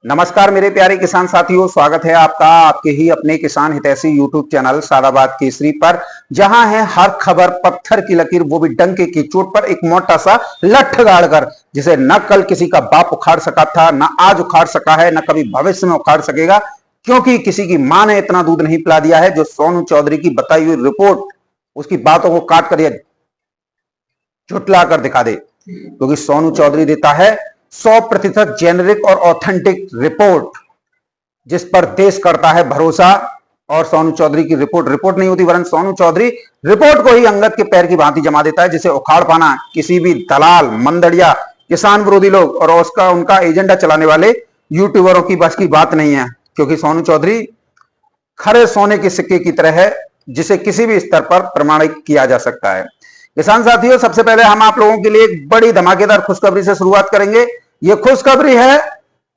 नमस्कार मेरे प्यारे किसान साथियों, स्वागत है आपका आपके ही अपने किसान हितैषी यूट्यूब चैनल सादाबाद केसरी पर, जहां है हर खबर पत्थर की लकीर, वो भी डंके की चोट पर एक मोटा सा लठ गाड़कर, जिसे न कल किसी का बाप उखाड़ सका था, न आज उखाड़ सका है, न कभी भविष्य में उखाड़ सकेगा, क्योंकि किसी की मां ने इतना दूध नहीं पिला दिया है जो सोनू चौधरी की बताई हुई रिपोर्ट उसकी बातों को काट कर या झुटला कर दिखा दे। क्योंकि सोनू चौधरी देता है 100% जेनेरिक और ऑथेंटिक रिपोर्ट, जिस पर देश करता है भरोसा। और सोनू चौधरी की रिपोर्ट नहीं होती, वरन सोनू चौधरी रिपोर्ट को ही अंगद के पैर की भांति जमा देता है, जिसे उखाड़ पाना किसी भी दलाल, मंदड़िया, किसान विरोधी लोग और उनका एजेंडा चलाने वाले यूट्यूबरों की बस की बात नहीं है। क्योंकि सोनू चौधरी खरे सोने के सिक्के की तरह है, जिसे किसी भी स्तर पर प्रमाणित किया जा सकता है। किसान साथियों, सबसे पहले हम आप लोगों के लिए एक बड़ी धमाकेदार खुशखबरी से शुरुआत करेंगे। यह खुशखबरी है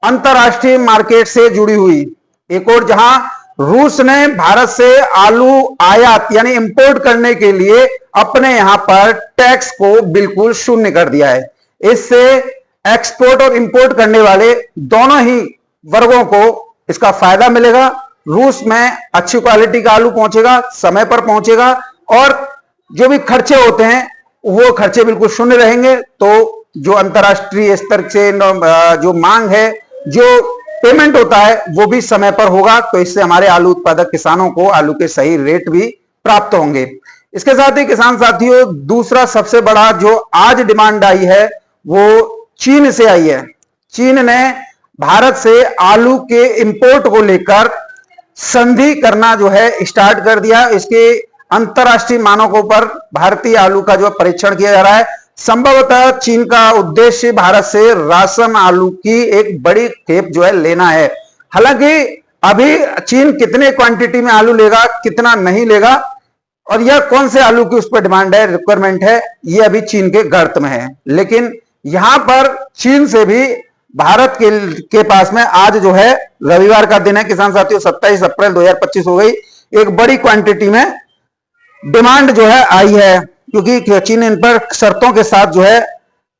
अंतरराष्ट्रीय मार्केट से जुड़ी हुई। एक और जहां रूस ने भारत से आलू आयात यानी इंपोर्ट करने के लिए अपने यहां पर टैक्स को बिल्कुल शून्य कर दिया है। इससे एक्सपोर्ट और इंपोर्ट करने वाले दोनों ही वर्गों को इसका फायदा मिलेगा। रूस में अच्छी क्वालिटी का आलू पहुंचेगा, समय पर पहुंचेगा, और जो भी खर्चे होते हैं वो खर्चे बिल्कुल शून्य रहेंगे। तो जो अंतरराष्ट्रीय स्तर से जो मांग है, जो पेमेंट होता है, वो भी समय पर होगा। तो इससे हमारे आलू उत्पादक किसानों को आलू के सही रेट भी प्राप्त होंगे। इसके साथ ही किसान साथियों, दूसरा सबसे बड़ा जो आज डिमांड आई है वो चीन से आई है। चीन ने भारत से आलू के इंपोर्ट को लेकर संधि करना जो है स्टार्ट कर दिया। इसके अंतरराष्ट्रीय मानकों पर भारतीय आलू का जो परीक्षण किया जा रहा है। संभवतः चीन का उद्देश्य भारत से राशन आलू की एक बड़ी खेप जो है लेना है। हालांकि अभी चीन कितने क्वांटिटी में आलू लेगा, कितना नहीं लेगा, और यह कौन से आलू की उस पर डिमांड है, रिक्वायरमेंट है, यह अभी चीन के गर्त में है। लेकिन यहां पर चीन से भी भारत के पास में आज जो है रविवार का दिन है किसान साथियों, 27 अप्रैल 2025 हो गई, एक बड़ी क्वांटिटी में डिमांड जो है आई है। क्योंकि चीन इन पर शर्तों के साथ जो है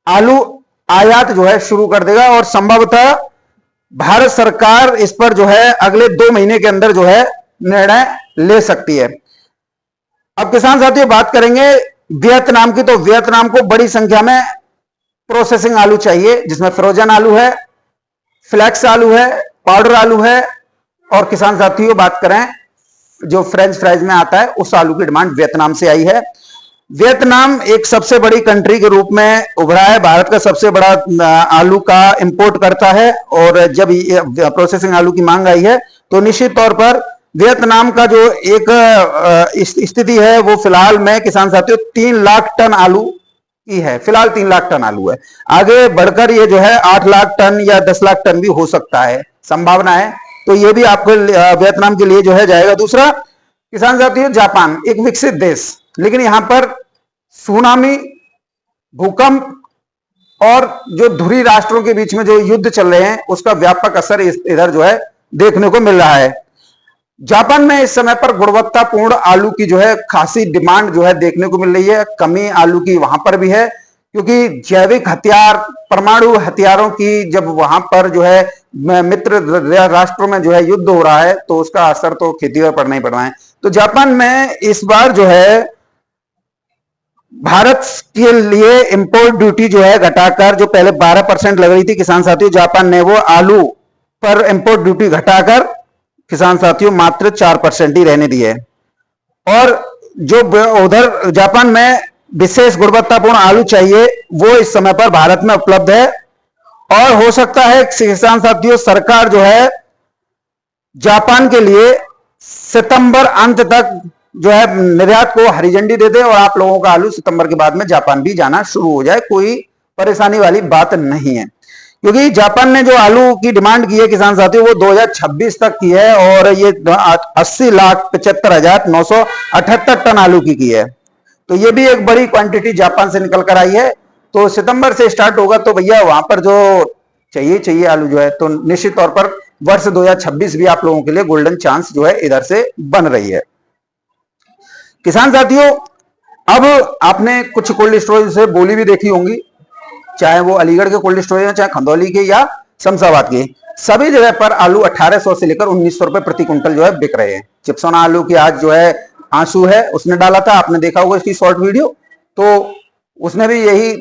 आलू आयात जो है शुरू कर देगा, और संभवतः भारत सरकार इस पर जो है अगले 2 महीने के अंदर जो है निर्णय ले सकती है। अब किसान साथियों बात करेंगे वियतनाम की। तो वियतनाम को बड़ी संख्या में प्रोसेसिंग आलू चाहिए, जिसमें फ्रोजन आलू है, फ्लैक्स आलू है, पाउडर आलू है, और किसान साथियों बात करें जो फ्रेंच फ्राइज में आता है उस आलू की डिमांड वियतनाम से आई है। वियतनाम एक सबसे बड़ी कंट्री के रूप में उभरा है, भारत का सबसे बड़ा आलू का इंपोर्ट करता है। और जब प्रोसेसिंग आलू की मांग आई है तो निश्चित तौर पर वियतनाम का जो एक स्थिति है वो फिलहाल में किसान साथियों 3 लाख टन आलू की है। फिलहाल 3 लाख टन आलू है, आगे बढ़कर ये जो है 8 लाख टन या 10 लाख टन भी हो सकता है, संभावना है। तो ये भी आपको वियतनाम के लिए जो है जाएगा। दूसरा किसान साथियों, जापान एक विकसित देश, लेकिन यहां पर सुनामी, भूकंप और जो धुरी राष्ट्रों के बीच में जो युद्ध चल रहे हैं उसका व्यापक असर इधर जो है देखने को मिल रहा है। जापान में इस समय पर गुणवत्तापूर्ण आलू की जो है खासी डिमांड जो है देखने को मिल रही है। कमी आलू की वहां पर भी है, क्योंकि जैविक हथियार, परमाणु हथियारों की जब वहां पर जो है मित्र राष्ट्रों में जो है युद्ध हो रहा है तो उसका असर तो खेती पर पड़ना ही पड़ना है। तो जापान में इस बार जो है भारत के लिए इंपोर्ट ड्यूटी जो है घटाकर, जो पहले 12% लग रही थी किसान साथियों, जापान ने वो आलू पर इंपोर्ट ड्यूटी घटाकर किसान साथियों मात्र 4% ही रहने दी है। और जो उधर जापान में विशेष गुणवत्तापूर्ण आलू चाहिए वो इस समय पर भारत में उपलब्ध है। और हो सकता है किसान साथियों सरकार जो है जापान के लिए सितंबर अंत तक जो है निर्यात को हरी झंडी दे दे और आप लोगों का आलू सितंबर के बाद में जापान भी जाना शुरू हो जाए। कोई परेशानी वाली बात नहीं है, क्योंकि जापान ने जो आलू की डिमांड की है किसान साथियों वो 2026 तक की है, और ये 80,75,978 टन आलू की है। तो ये भी एक बड़ी क्वांटिटी जापान से निकल कर आई है। तो सितंबर से स्टार्ट होगा तो भैया वहां पर जो चाहिए आलू जो है, तो निश्चित तौर पर वर्ष 2026 भी आप लोगों के लिए गोल्डन चांस जो है इधर से बन रही है। किसान साथियों, अब आपने कुछ कोल्ड स्टोरेज से बोली भी देखी होंगी, चाहे वो अलीगढ़ के कोल्ड स्टोरेज है, चाहे खंदौली के या शमशाबाद के। सभी जगह पर आलू 1800 से लेकर 1900 रुपए प्रति क्विंटल जो है बिक रहे हैं। चिप्सोना आलू की आज जो है आंसू है, उसने डाला था, आपने देखा होगा इसकी शॉर्ट वीडियो, तो उसने भी यही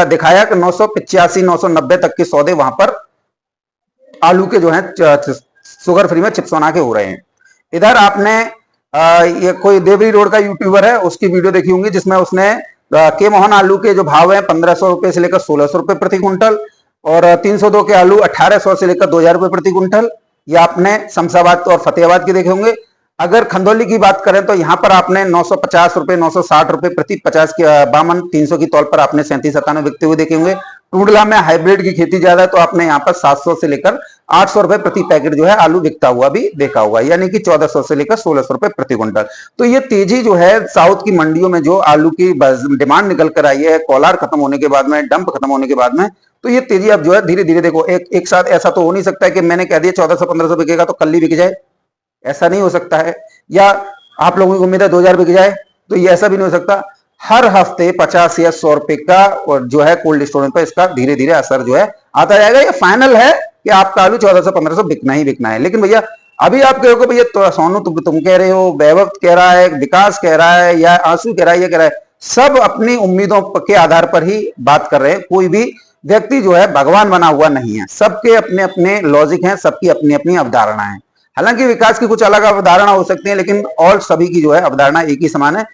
दिखाया कि 985 990 तक के सौदे वहां पर आलू के जो है शुगर फ्री में चिप्सोना के हो रहे हैं। इधर आपने ये कोई देवरी रोड का यूट्यूबर है, उसकी वीडियो देखी होंगी जिसमें उसने के मोहन आलू के जो भाव है 1500 रुपए से लेकर 1600 रुपए प्रति क्विंटल और 302 के आलू 1800 से लेकर 2000 रुपए प्रति क्विंटल, ये आपने शमशाबाद और फतेहाबाद के देखे होंगे। अगर खंदौली की बात करें तो यहाँ पर आपने 950 रुपए 960 रुपए प्रति 50 के 52 300 की तौर पर आपने 37-97 बिकते हुए देखे होंगे। टूडला में हाइब्रिड की खेती ज्यादा है तो आपने यहाँ पर 700 से लेकर 800 रुपए प्रति पैकेट जो है आलू बिकता हुआ भी देखा होगा, यानी कि 1400 से लेकर 1600 रुपए प्रति क्विंटल। तो ये तेजी जो है साउथ की मंडियों में जो आलू की डिमांड निकल कर आई है, कोलार खत्म होने के बाद में, डंप खत्म होने के बाद में, तो ये तेजी अब जो है धीरे धीरे देखो एक साथ ऐसा तो हो नहीं सकता है कि मैंने कह दिया 1400-1500 बिकेगा तो कल ही बिक जाए, ऐसा नहीं हो सकता है। या आप लोगों की उम्मीद है 2000 बिक जाए, तो ये ऐसा भी नहीं हो सकता। हर हफ्ते 50 या 100 रुपए का और जो है कोल्ड स्टोरेज पर इसका धीरे धीरे असर जो है आता जाएगा। ये फाइनल है कि आपका आलू 1400-1500 बिकना ही बिकना है। लेकिन भैया अभी आप कहोगे भैया तो सोनू तुम कह रहे हो, वैभव कह रहा है, विकास कह रहा है, या आंसू कह रहा है, ये कह रहा है, सब अपनी उम्मीदों के आधार पर ही बात कर रहे हैं। कोई भी व्यक्ति जो है भगवान बना हुआ नहीं है, सबके अपने अपने लॉजिक हैं, सबकी अपनी अपनी अवधारणा है। हालांकि विकास की कुछ अलग अवधारणा हो सकती है, लेकिन और सभी की जो है अवधारणा एक ही समान है।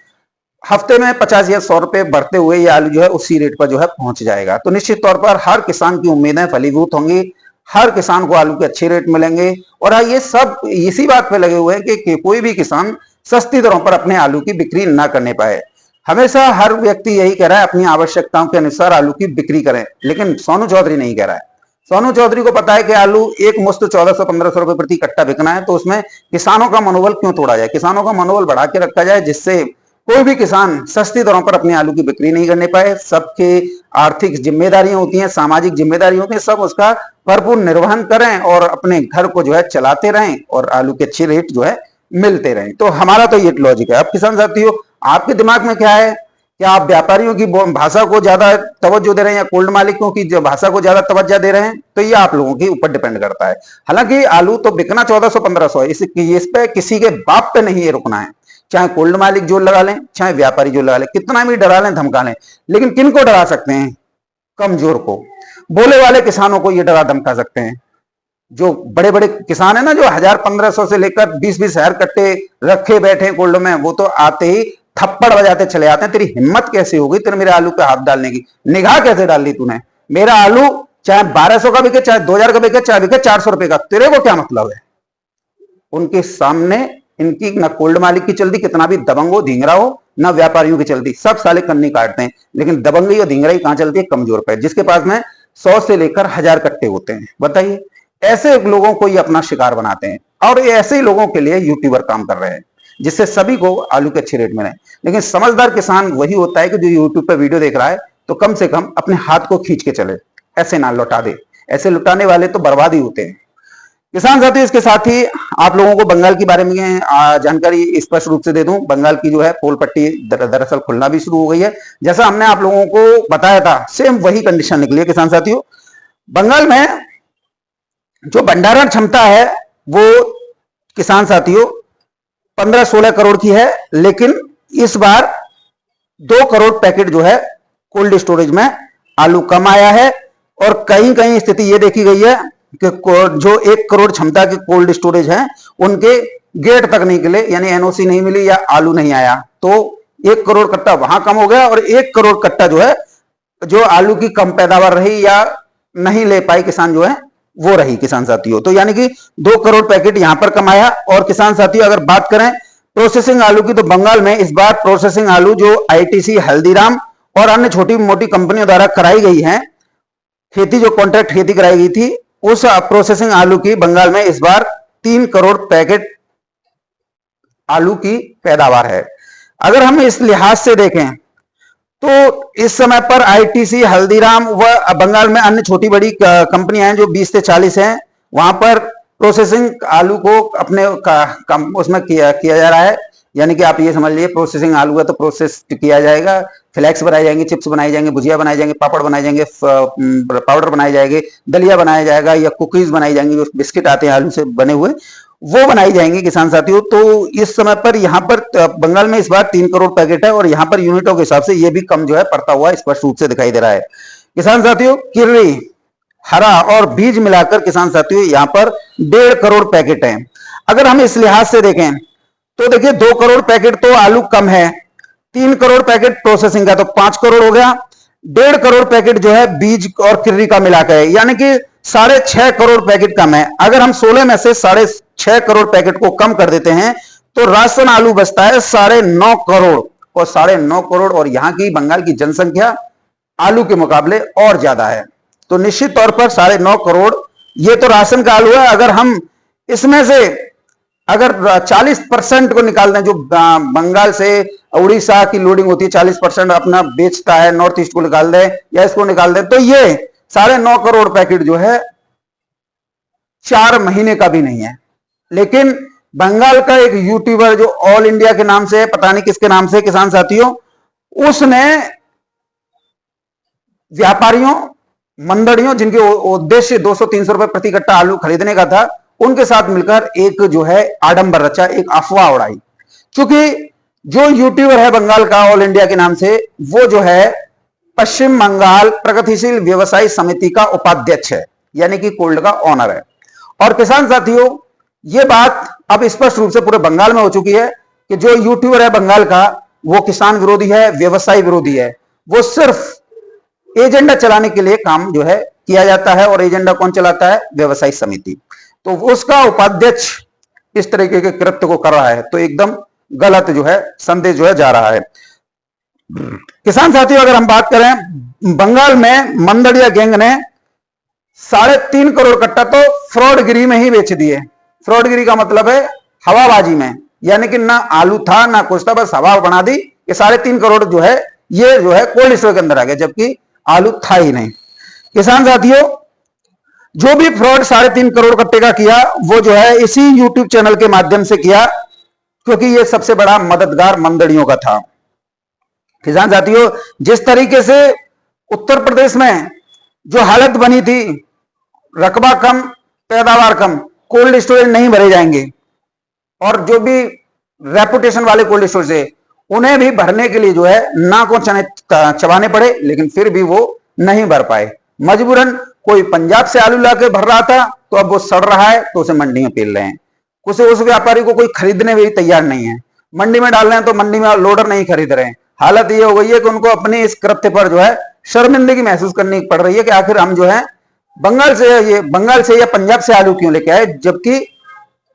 हफ्ते में 50 या 100 रुपए बढ़ते हुए ये आलू जो है उसी रेट पर जो है पहुंच जाएगा। तो निश्चित तौर पर हर किसान की उम्मीदें फलीभूत होंगी, हर किसान को आलू के अच्छे रेट मिलेंगे। और ये सब इसी बात पे लगे हुए हैं कि कोई भी किसान सस्ती दरों पर अपने आलू की बिक्री ना करने पाए। हमेशा हर व्यक्ति यही कह रहा है अपनी आवश्यकताओं के अनुसार आलू की बिक्री करें, लेकिन सोनू चौधरी नहीं कह रहा है। सोनू चौधरी को पता है कि आलू एक मुश्त 1400-1500 रुपए प्रति कट्टा बिकना है, तो उसमें किसानों का मनोबल क्यों तोड़ा जाए, किसानों का मनोबल बढ़ा के रखा जाए, जिससे कोई भी किसान सस्ती दरों पर अपने आलू की बिक्री नहीं करने पाए। सबके आर्थिक जिम्मेदारियां होती हैं, सामाजिक जिम्मेदारी होती है, सब उसका भरपूर निर्वहन करें और अपने घर को जो है चलाते रहें और आलू के अच्छे रेट जो है मिलते रहें। तो हमारा तो ये लॉजिक है। अब किसान साथियों, आपके दिमाग में क्या है? क्या आप व्यापारियों की भाषा को ज्यादा तवज्जो दे रहे हैं या कोल्ड मालिकों की भाषा को ज्यादा तवज्जो दे रहे हैं? तो ये आप लोगों के ऊपर डिपेंड करता है। हालांकि आलू तो बिकना 1400-1500 है, इस पे किसी के बाप पे नहीं ये रुकना है। चाहे कोल्ड मालिक जोर लगा लें, चाहे व्यापारी जोर लगा लें, कितना भी डरा लें, धमका लें, लेकिन किनको डरा सकते हैं? कमजोर को, बोले वाले किसानों को ये डरा धमका सकते हैं। जो बड़े बड़े किसान है ना, जो 1000-1500 से लेकर 20-20 हजार कट्टे रखे बैठे कोल्ड में, वो तो आते ही थप्पड़ बजाते चले आते हैं। तेरी हिम्मत कैसे होगी तेरे मेरे आलू पे हाथ डालने की? निगाह कैसे डाल ली तूने? मेरा आलू चाहे 1200 का बिके, चाहे 2000 का बिके, चाहे बिके 400 रुपए का, तेरे को क्या मतलब है? उनके सामने इनकी ना कोल्ड मालिक की चलती, कितना भी दबंग हो धींगरा हो, ना व्यापारियों की चलती, सब साले कन्नी काटते हैं। लेकिन दबंगी और धींगराई कहां चलती है? कमजोर पे, जिसके पास में 100 से लेकर 1000 कट्टे होते हैं। बताइए, ऐसे लोगों को ये अपना शिकार बनाते हैं और ऐसे ही लोगों के लिए यूट्यूबर काम कर रहे हैं, जिससे सभी को आलू के अच्छे रेट मिले। लेकिन समझदार किसान वही होता है कि जो यूट्यूब पे वीडियो देख रहा है तो कम से कम अपने हाथ को खींच के चले, ऐसे ना लौटा दे। ऐसे लुटाने वाले तो बर्बाद ही होते हैं। किसान साथी, इसके साथ ही आप लोगों को बंगाल के बारे में जानकारी स्पष्ट रूप से दे दूं। बंगाल की जो है पोल पट्टी दरअसल खुलना भी शुरू हो गई है। जैसा हमने आप लोगों को बताया था, सेम वही कंडीशन निकली है किसान साथियों। बंगाल में जो भंडारण क्षमता है वो किसान साथियों 15-16 करोड़ की है, लेकिन इस बार 2 करोड़ पैकेट जो है कोल्ड स्टोरेज में आलू कम आया है। और कहीं कहीं स्थिति ये देखी गई है कि जो 1 करोड़ क्षमता के कोल्ड स्टोरेज हैं उनके गेट तक नहीं निकले, यानी एनओसी नहीं मिली या आलू नहीं आया, तो 1 करोड़ कट्टा वहां कम हो गया और 1 करोड़ कट्टा जो है जो आलू की कम पैदावार रही या नहीं ले पाई किसान जो है वो रही किसान साथियों। तो यानी कि 2 करोड़ पैकेट यहां पर कमाया। और किसान साथियों, अगर बात करें प्रोसेसिंग आलू की, तो बंगाल में इस बार प्रोसेसिंग आलू जो आईटीसी, हल्दीराम और अन्य छोटी मोटी कंपनियों द्वारा कराई गई है खेती, जो कॉन्ट्रैक्ट खेती कराई गई थी, उस प्रोसेसिंग आलू की बंगाल में इस बार 3 करोड़ पैकेट आलू की पैदावार है। अगर हम इस लिहाज से देखें तो इस समय पर आईटीसी, हल्दीराम व बंगाल में अन्य छोटी बड़ी कंपनियां हैं जो 20 से 40 हैं, वहां पर प्रोसेसिंग आलू को अपने उसमें किया जा रहा है। यानी कि आप ये समझ लीजिए प्रोसेसिंग आलू है तो प्रोसेस किया जाएगा, फ्लैक्स बनाए जाएंगे, चिप्स बनाए जाएंगे, भुजिया बनाए जाएंगे, पापड़ बनाए जाएंगे, पाउडर बनाए जाएंगे, दलिया बनाया जाएगा या कुकीज बनाई जाएंगी, जो बिस्किट आते हैं आलू से बने हुए वो बनाई जाएंगी किसान साथियों। तो इस समय पर यहाँ पर बंगाल में इस बार 3 करोड़ पैकेट है और यहाँ पर यूनिटों के हिसाब से ये भी कम जो है पड़ता हुआ स्पष्ट रूप से दिखाई दे रहा है। किसान साथियों किर्री, हरा और बीज मिलाकर किसान साथियों यहाँ पर 1.5 करोड़ पैकेट है। अगर हम इस लिहाज से देखें तो देखिए 2 करोड़ पैकेट तो आलू कम है, 3 करोड़ पैकेट प्रोसेसिंग का तो 5 करोड़ हो गया, 1.5 करोड़ पैकेट जो है बीज और किर्री का मिलाकर है, यानी कि 6.5 करोड़ पैकेट कम है। अगर हम 16 में से 6.5 करोड़ पैकेट को कम कर देते हैं तो राशन आलू बचता है 9.5 करोड़, और 9.5 करोड़ और यहां की बंगाल की जनसंख्या आलू के मुकाबले और ज्यादा है, तो निश्चित तौर पर 9.5 करोड़ ये तो राशन का आलू है। अगर हम इसमें से अगर 40% को निकाल दें, जो बंगाल से उड़ीसा की लोडिंग होती है 40% अपना बेचता है, नॉर्थ ईस्ट को निकाल दें या इसको निकाल दें, तो ये 9.5 करोड़ पैकेट जो है 4 महीने का भी नहीं है। लेकिन बंगाल का एक यूट्यूबर जो ऑल इंडिया के नाम से है, पता नहीं किसके नाम से किसान साथियों, उसने व्यापारियों, मंडड़ियों जिनके उद्देश्य 200-300 रुपए प्रति कट्टा आलू खरीदने का था, उनके साथ मिलकर एक जो है आडंबर रचा, एक अफवाह उड़ाई। क्योंकि जो यूट्यूबर है बंगाल का ऑल इंडिया के नाम से, वो जो है पश्चिम बंगाल प्रगतिशील व्यवसायी समिति का उपाध्यक्ष है, यानी कि कोल्ड का ऑनर है। और किसान साथियों ये बात अब स्पष्ट रूप से पूरे बंगाल में हो चुकी है कि जो यूट्यूबर है बंगाल का वो किसान विरोधी है, व्यवसाय विरोधी है। वो सिर्फ एजेंडा चलाने के लिए काम जो है किया जाता है, और एजेंडा कौन चलाता है? व्यवसायी समिति। तो उसका उपाध्यक्ष इस तरीके के कृत्य को कर रहा है, तो एकदम गलत जो है संदेश जो है जा रहा है। किसान साथियों अगर हम बात करें, बंगाल में मंदड़िया गैंग ने 3.5 करोड़ कट्टा तो फ्रॉडगिरी में ही बेच दिए। फ्रॉडगिरी का मतलब है हवाबाजी में, यानी कि ना आलू था ना कुछ था, बस हवा बना दी। ये 3.5 करोड़ जो है ये जो है कोल्ड स्टोर के अंदर आ गया, जबकि आलू था ही नहीं। किसान साथियों जो भी फ्रॉड 3.5 करोड़ कट्टे का किया वो जो है इसी यूट्यूब चैनल के माध्यम से किया, क्योंकि ये सबसे बड़ा मददगार मंदड़ियों का था। किसान साथियों जिस तरीके से उत्तर प्रदेश में जो हालत बनी थी, रकबा कम पैदावार कम, कोल्ड स्टोरेज नहीं भरे जाएंगे, और जो भी रेपुटेशन वाले कोल्ड स्टोरेज है उन्हें भी भरने के लिए जो है नाक को चबाने पड़े, लेकिन फिर भी वो नहीं भर पाए। मजबूरन कोई पंजाब से आलू लाके भर रहा था, तो अब वो सड़ रहा है तो उसे मंडी में पेल रहे हैं। उस व्यापारी को कोई खरीदने भी तैयार नहीं है, मंडी में डाल रहे हैं तो मंडी में लोडर नहीं खरीद रहे हैं। हालत ये हो गई है कि उनको अपने इस कृत्य पर जो है शर्मिंदगी महसूस करनी पड़ रही है कि आखिर हम जो है बंगाल से या पंजाब से आलू क्यों लेके आए, जबकि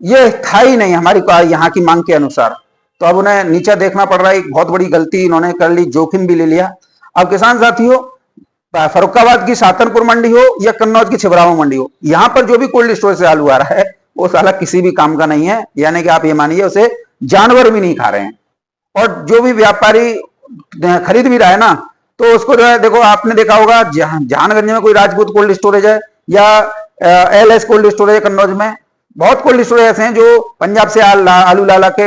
ये था ही नहीं हमारी यहाँ की मांग के अनुसार। तो अब उन्हें नीचा देखना पड़ रहा है, एक बहुत बड़ी गलती इन्होंने कर ली, जोखिम भी ले लिया। अब किसान साथियों फर्रुखाबाद की सातनपुर मंडी हो या कन्नौज की छिबरामऊ मंडी हो, यहां पर जो भी कोल्ड स्टोर से आलू आ रहा है वो साला किसी भी काम का नहीं है, यानी कि आप ये मानिए उसे जानवर भी नहीं खा रहे हैं। और जो भी व्यापारी खरीद भी रहा है ना, तो उसको जो है देखो आपने देखा होगा जहानगंज में कोई राजपूत कोल्ड स्टोरेज है या LS कोल्ड स्टोरेज है, कन्नौज में बहुत कोल्ड स्टोरेज ऐसे हैं जो पंजाब से आलू ला के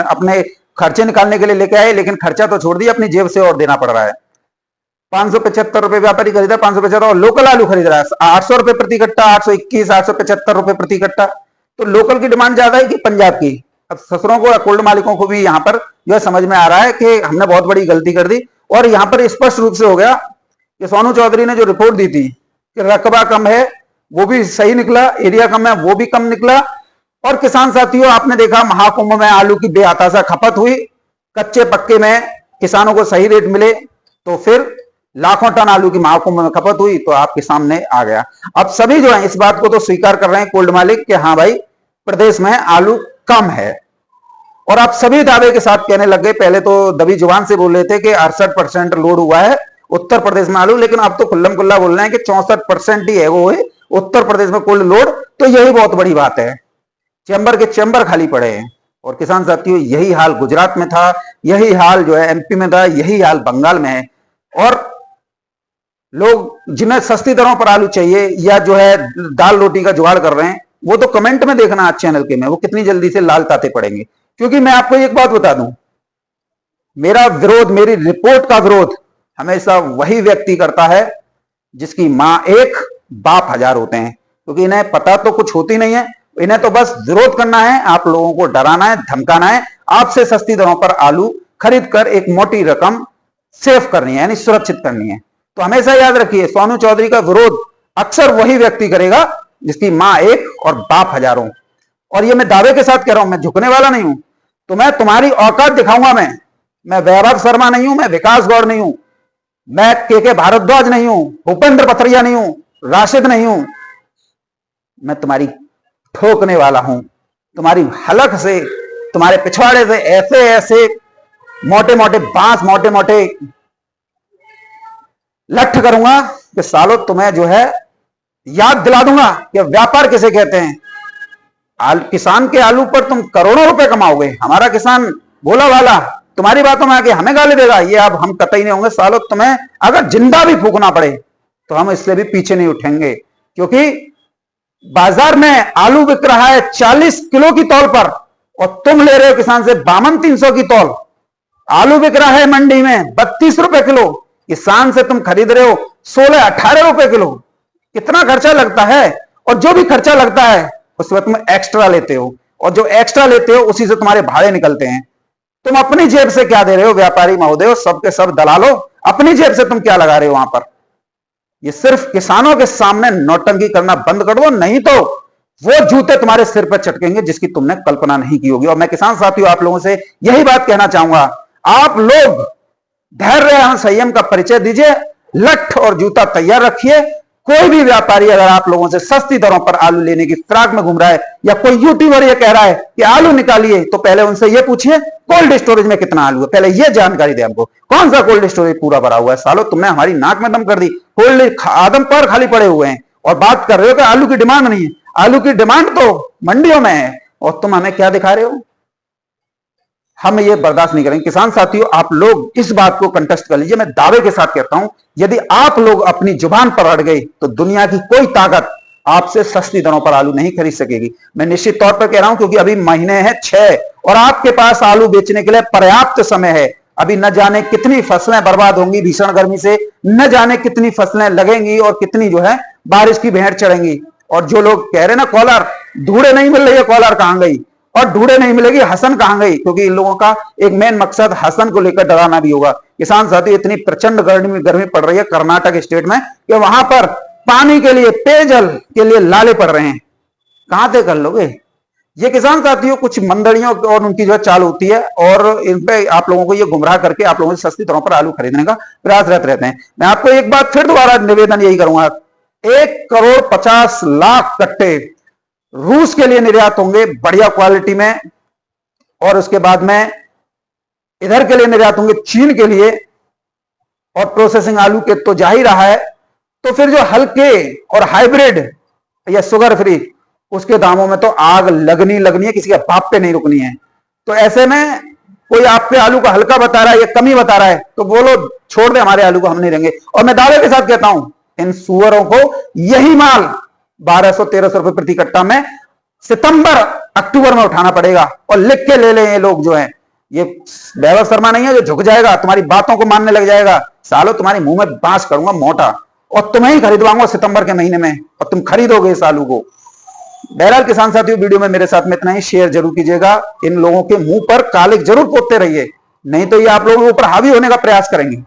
अपने खर्चे निकालने के लिए लेके आए, लेकिन खर्चा तो छोड़ दिया, अपनी जेब से और देना पड़ रहा है। 575 रुपए व्यापारी खरीदा, 575, और लोकल आलू खरीद रहा है 800 रुपए प्रति कट्टा, 821, 875 रुपए प्रति कट्टा। तो लोकल की डिमांड ज्यादा है कि पंजाब की? अब ससुरों को या कोल्ड मालिकों को भी यहाँ पर जो है समझ में आ रहा है कि हमने बहुत बड़ी गलती कर दी, और यहाँ पर स्पष्ट रूप से हो गया कि सोनू चौधरी ने जो रिपोर्ट दी थी कि रकबा कम है वो भी सही निकला, एरिया कम है वो भी कम निकला। और किसान साथियों आपने देखा महाकुंभ में आलू की बेहताशा खपत हुई, कच्चे पक्के में किसानों को सही रेट मिले, तो फिर लाखों टन आलू की महाकुंभ में खपत हुई, तो आपके सामने आ गया। अब सभी जो है इस बात को तो स्वीकार कर रहे हैं कोल्ड मालिक कि हाँ भाई प्रदेश में आलू कम है, और आप सभी दावे के साथ कहने लग गए। पहले तो दबी जुबान से बोल रहे थे कि 68% लोड हुआ है उत्तर प्रदेश में आलू, लेकिन अब तो खुल्लम खुल्ला बोल रहे हैं कि 64% ही है वो है उत्तर प्रदेश में कोल्ड लोड। तो यही बहुत बड़ी बात है, चैम्बर के चैम्बर खाली पड़े हैं। और किसान साथियों यही हाल गुजरात में था, यही हाल जो है MP में था, यही हाल बंगाल में है। और लोग जिन्हें सस्ती दरों पर आलू चाहिए या जो है दाल रोटी का जुगाड़ कर रहे हैं, वो तो कमेंट में देखना आज चैनल के में वो कितनी जल्दी से लाल ताते पड़ेंगे। क्योंकि मैं आपको एक बात बता दूं, मेरा विरोध, मेरी रिपोर्ट का विरोध हमेशा वही व्यक्ति करता है जिसकी मां एक बाप हजार होते हैं, क्योंकि इन्हें पता तो कुछ होती नहीं है, इन्हें तो बस विरोध करना है, आप लोगों को डराना है, धमकाना है, आपसे सस्ती दरों पर आलू खरीद कर एक मोटी रकम सेव करनी है, यानी सुरक्षित करनी है। तो हमेशा याद रखिए, सोनू चौधरी का विरोध अक्सर वही व्यक्ति करेगा जिसकी मां एक और बाप हजारों। और ये मैं दावे के साथ कह रहा हूं, मैं झुकने वाला नहीं हूं, तो मैं तुम्हारी औकात दिखाऊंगा। मैं वैभव शर्मा नहीं हूं, मैं विकास गौड़ नहीं हूं, मैं के भारद्वाज नहीं हूं, भूपेंद्र पथरिया नहीं हूं, राशिद नहीं हूं, मैं तुम्हारी ठोकने वाला हूं, तुम्हारी हलक से, तुम्हारे पिछवाड़े से ऐसे ऐसे मोटे मोटे बांस, मोटे मोटे लठ करूंगा कि सालों तुम्हें जो है याद दिला दूंगा कि व्यापार किसे कहते हैं। किसान के आलू पर तुम करोड़ों रुपए कमाओगे, हमारा किसान भोला वाला तुम्हारी बातों में आके हमें गाली देगा, ये अब हम कतई नहीं होंगे। सालों तुम्हें अगर जिंदा भी फूकना पड़े तो हम इससे भी पीछे नहीं उठेंगे, क्योंकि बाजार में आलू बिक रहा है 40 किलो की तौल पर और तुम ले रहे हो किसान से 52-300 की तौल। आलू बिक रहा है मंडी में 32 रुपए किलो, किसान से तुम खरीद रहे हो 16-18 रुपए किलो। कितना खर्चा लगता है, और जो भी खर्चा लगता है उसमें तुम एक्स्ट्रा लेते हो, और जो एक्स्ट्रा लेते हो उसी से तुम्हारे भाड़े निकलते हैं। तुम अपनी जेब से क्या दे रहे हो व्यापारी महोदय, सबके सब दलालो, अपनी जेब से तुम क्या लगा रहे हो वहां पर। ये सिर्फ किसानों के सामने नौटंकी करना बंद कर दो, नहीं तो वो जूते तुम्हारे सिर पर चटकेंगे जिसकी तुमने कल्पना नहीं की होगी। और मैं किसान साथियों आप लोगों से यही बात कहना चाहूंगा, आप लोग धैर्य एवं संयम का परिचय दीजिए, लठ और जूता तैयार रखिए। कोई भी व्यापारी अगर आप लोगों से सस्ती दरों पर आलू लेने की फिराक में घूम रहा है, या कोई यूट्यूबर ये कह रहा है कि आलू निकालिए, तो पहले उनसे ये पूछिए कोल्ड स्टोरेज में कितना आलू है, पहले ये जानकारी दे हमको, कौन सा कोल्ड स्टोरेज पूरा भरा हुआ है। सालों तुमने हमारी नाक में दम कर दी, कोल्ड आदम पर खाली पड़े हुए हैं और बात कर रहे हो कि आलू की डिमांड नहीं है। आलू की डिमांड तो मंडियों में है और तुम हमें क्या दिखा रहे हो। हम ये बर्दाश्त नहीं करेंगे। किसान साथियों आप लोग इस बात को कंटेस्ट कर लीजिए, मैं दावे के साथ कहता हूं, यदि आप लोग अपनी जुबान पर अड़ गए तो दुनिया की कोई ताकत आपसे सस्ती दरों पर आलू नहीं खरीद सकेगी। मैं निश्चित तौर पर कह रहा हूं, क्योंकि अभी महीने हैं 6 और आपके पास आलू बेचने के लिए पर्याप्त समय है। अभी न जाने कितनी फसलें बर्बाद होंगी भीषण गर्मी से, न जाने कितनी फसलें लगेंगी और कितनी जो है बारिश की भेंट चढ़ेंगी। और जो लोग कह रहे ना कॉलर ढूंढे नहीं मिल रही है, कॉलर कहां गई और ढूंढे नहीं मिलेगी हसन कहां गई, क्योंकि इन लोगों का एक मेन मकसद हसन को लेकर डराना भी होगा। किसान साथी इतनी प्रचंड गर्मी पड़ रही है कर्नाटक स्टेट में कि वहां पर पानी के लिए, पेयजल के लिए लाले पड़ रहे हैं, कहां से कर लोगे। ये किसान साथियों कुछ मंडलियों और उनकी जो चाल होती है और इन पे आप लोगों को ये गुमराह करके आप लोगों से सस्ती दरों पर आलू खरीदने का प्रयासरत रहते हैं। मैं आपको एक बात फिर दोबारा निवेदन यही करूंगा, 1,50,00,000 कट्टे रूस के लिए निर्यात होंगे बढ़िया क्वालिटी में, और उसके बाद में इधर के लिए निर्यात होंगे चीन के लिए, और प्रोसेसिंग आलू के तो जा ही रहा है। तो फिर जो हल्के और हाइब्रिड या शुगर फ्री, उसके दामों में तो आग लगनी है, किसी के बाप पे नहीं रुकनी है। तो ऐसे में कोई आप पे आलू का हल्का बता रहा है या कमी बता रहा है तो बोलो छोड़ दे, हमारे आलू को हम नहीं लेंगे। और मैं दावे के साथ कहता हूं इन सुअरों को यही माल 1200-1300 रुपए प्रति कट्टा में सितंबर अक्टूबर में उठाना पड़ेगा। और लिख के ले लें ये लोग जो हैं, ये वैभव शर्मा नहीं है जो झुक जाएगा, तुम्हारी बातों को मानने लग जाएगा। सालों तुम्हारी मुंह में बांस करूंगा मोटा और तुम्हें ही खरीदवाऊंगा सितंबर के महीने में, और तुम खरीदोगे इस आलू को। बहरहाल किसान साथियों वीडियो में मेरे साथ में इतना ही, शेयर जरूर कीजिएगा, इन लोगों के मुंह पर कालिक जरूर पोतते रहिए, नहीं तो ये आप लोगों के ऊपर हावी होने का प्रयास करेंगे।